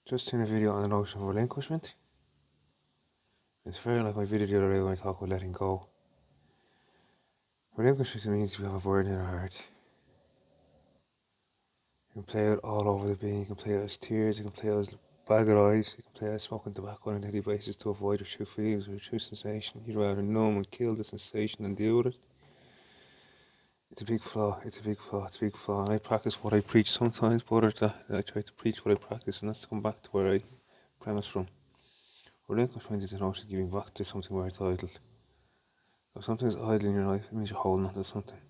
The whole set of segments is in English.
Just in a video on the notion of relinquishment. It's very like my video the other day when I talk about letting go. Relinquishment means you have a burden in your heart. You can play it all over the being. You can play it as tears. You can play it as bag of eyes. You can play it as smoking tobacco on a daily basis to avoid your true feelings or your true sensation. You'd rather numb and kill the sensation than deal with it. It's a big flaw. It's a big flaw. It's a big flaw. And I practice what I preach sometimes, but others that I try to preach what I practice, and that's to come back to where I premise from. Relinquishment is the notion of giving back to something where it's idle. If something's idle in your life, it means you're holding on to something.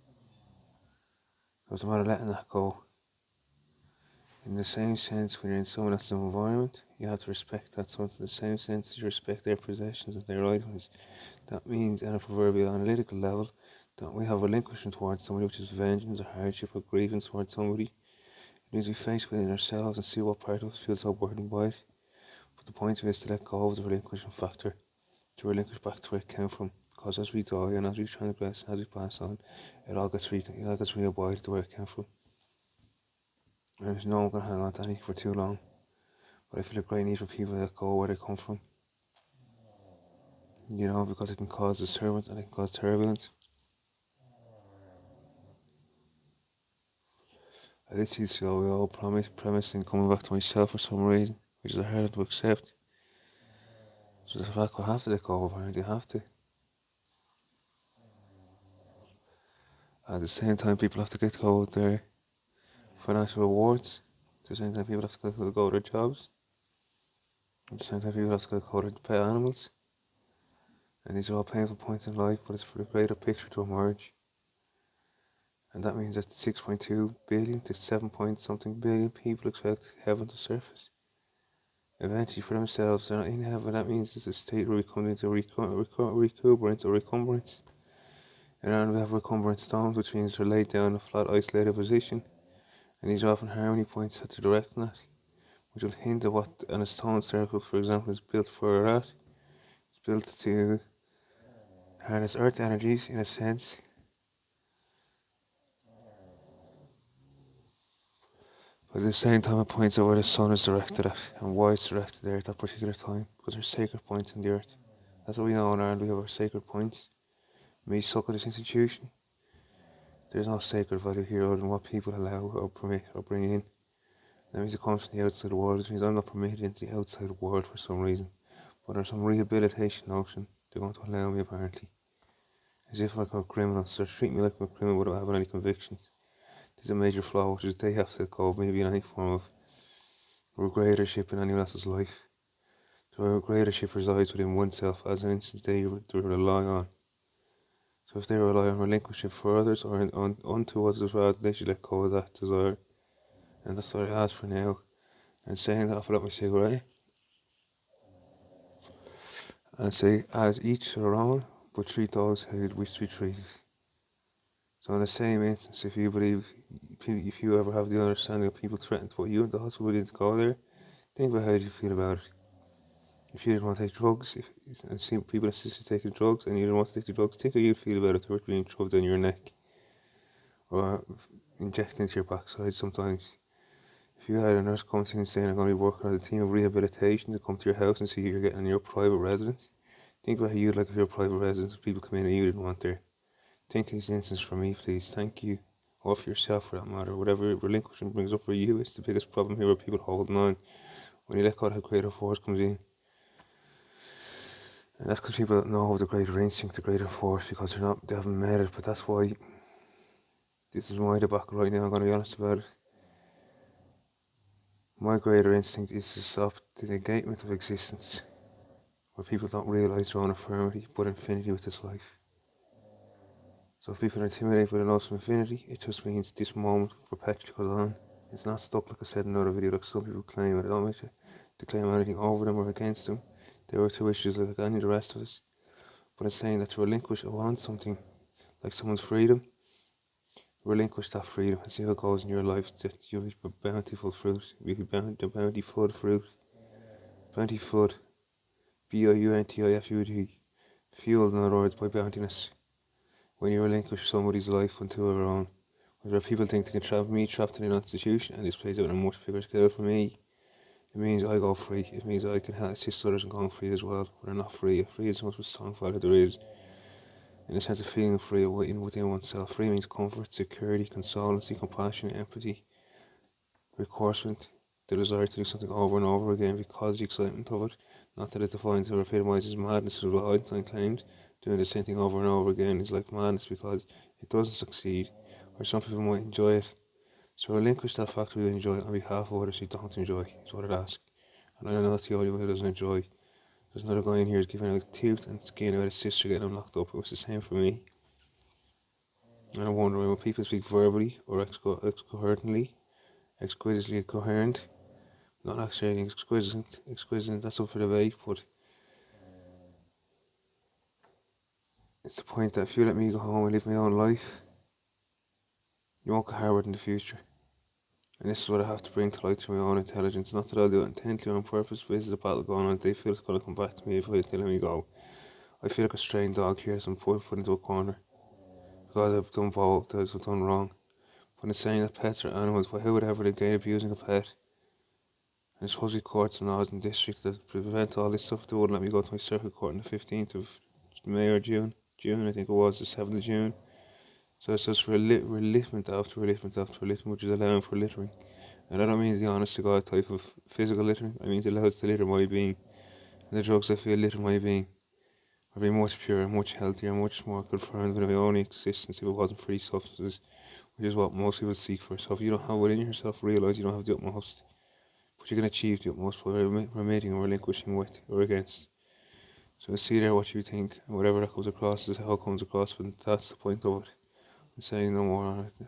So it's a matter of letting that go. In the same sense, when you're in someone else's environment, you have to respect that something. In the same sense as you respect their possessions and their items. That means, on a proverbial analytical level, that we have relinquishment towards somebody, which is vengeance or hardship or grievance towards somebody. It means we face within ourselves and see what part of us feels so burdened by it. But the point of it is to let go of the relinquishment factor, to relinquish back to where it came from. Because as we die and as we transgress, as we pass on, it all gets reabided to where it came from. And there's no one going to hang on to anything for too long. But I feel a great need for people to let go where they come from. Because it can cause disturbance and it can cause turbulence. I literally saw the old premise in coming back to myself for some reason, which is hard to accept. So the fact I have to let go of her, you have to. At the same time, people have to get go with their financial rewards. At the same time, people have to go with their jobs. At the same time, people have to go with their pet animals. And these are all painful points in life, but it's for the greater picture to emerge. And that means that 6.2 billion to 7 point something billion people expect heaven to surface. Eventually, for themselves, they're not in heaven. That means it's a state where we come into recuberance or recumbrance. And then we have recumbrance stones, which means they're laid down in a flat, isolated position. And these are often harmony points that are directing that, which will hint at what a stone circle, for example, is built for at. It's built to harness earth energies, in a sense. But at the same time, it points out where the sun is directed at and why it's directed there at that particular time, because there's sacred points in the earth. That's what we know in Ireland. We have our sacred points. Me suck at this institution. There's no sacred value here other than what people allow or permit or bring in. That means it comes from the outside world, which means I'm not permitted into the outside world for some reason. But there's some rehabilitation notion they're going to allow me, apparently. As if I'm a criminal, so they're treating me like I'm a criminal without having any convictions. There's a major flaw, which is they have to go maybe in any form of regrettership in anyone else's life. So regrettership resides within oneself as an instance they rely on. So if they rely on relinquishment for others or unto others as well, they should let go of that desire. And that's what I ask for now. And saying that, I'll fill up my cigarette and say, as each their own, but treat those how you'd wish to be treated. So in the same instance, if you ever have the understanding of people threatening to put you into hospital, willing to go there, think about how you feel about it. If you didn't want to take drugs, and see people assisted taking drugs, and you didn't want to take the drugs, think how you'd feel about it if they were being shoved down your neck or injected into your backside sometimes. If you had a nurse come to you and saying, I'm going to be working on a team of rehabilitation to come to your house and see you're getting in your private residence, think about how you'd like if your private residence people come in and you didn't want there. Think in this instance for me, please. Thank you. Or for yourself, for that matter. Whatever relinquishment brings up for you, it's the biggest problem here where people holding on. When you let go, how greater force comes in. And that's because people don't know the greater instinct, the greater force, because they haven't met it. But that's why this is my debacle right now. I'm going to be honest about it. My greater instinct is to stop the negation of existence, where people don't realise their own infirmity, but infinity with this life. So if people are intimidated by the notion of infinity, it just means this moment perpetually goes on. It's not stuck, like I said in another video, like some people claim. I don't mean to claim anything over them or against them. They were two issues like any of the rest of us. But it's saying that to relinquish or want something, like someone's freedom, relinquish that freedom and see how it goes in your life. That you'll be bountiful fruit. You'll be bountiful fruit. Bountiful. Bountifud. Fueled, in other words, by bountiness. When you relinquish somebody's life unto their own. Where people think they can trap me trapped in an institution, and this plays out on a much bigger scale for me. It means I go free. It means I can assist others in going free as well. But they're not free. Free is the most strong value there is. In a sense of feeling free within oneself. Free means comfort, security, consolency, compassion, empathy, reinforcement, the desire to do something over and over again because the excitement of it. Not that it defines or epitomizes madness, is what Einstein claimed. Doing the same thing over and over again is like madness because it doesn't succeed, or some people might enjoy it. So relinquish that factor you enjoy on behalf of others you don't enjoy, is what I'd ask. And I know that's the only one who doesn't enjoy. There's another guy in here who's giving out tooth and skin about his sister getting him locked up. It was the same for me. And I wonder when people speak verbally or excoherently, exquisitely coherent, not actually exquisite, that's up for debate, but it's the point that if you let me go home and live my own life, you won't get harbored in the future. And this is what I have to bring to light through my own intelligence. Not that I'll do it intently or on purpose, but this is a battle going on. They feel it's going to come back to me if I let me go. I feel like a stray dog here, so I'm put into a corner because I've done both, I've done wrong. But in saying that pets are animals, but who would ever negate abusing a pet? And it's supposed to be courts and laws and districts that prevent all this stuff. They wouldn't let me go to my circuit court on the 15th of May or June. June, I think it was, the 7th of June. So it's just reliefment after reliefment after reliefment, which is allowing for littering. And I don't mean the honest to God type of physical littering, I mean it allows to litter my being. And the drugs I feel litter my being are being much purer, much healthier, much more confirmed with my own existence if it wasn't for these substances, which is what most people seek for. So if you don't have within yourself, realise you don't have the utmost, but you can achieve the utmost by remitting or relinquishing with or against. So see there what you think, and whatever that comes across is how it comes across, but that's the point of it. I'm saying no more on it.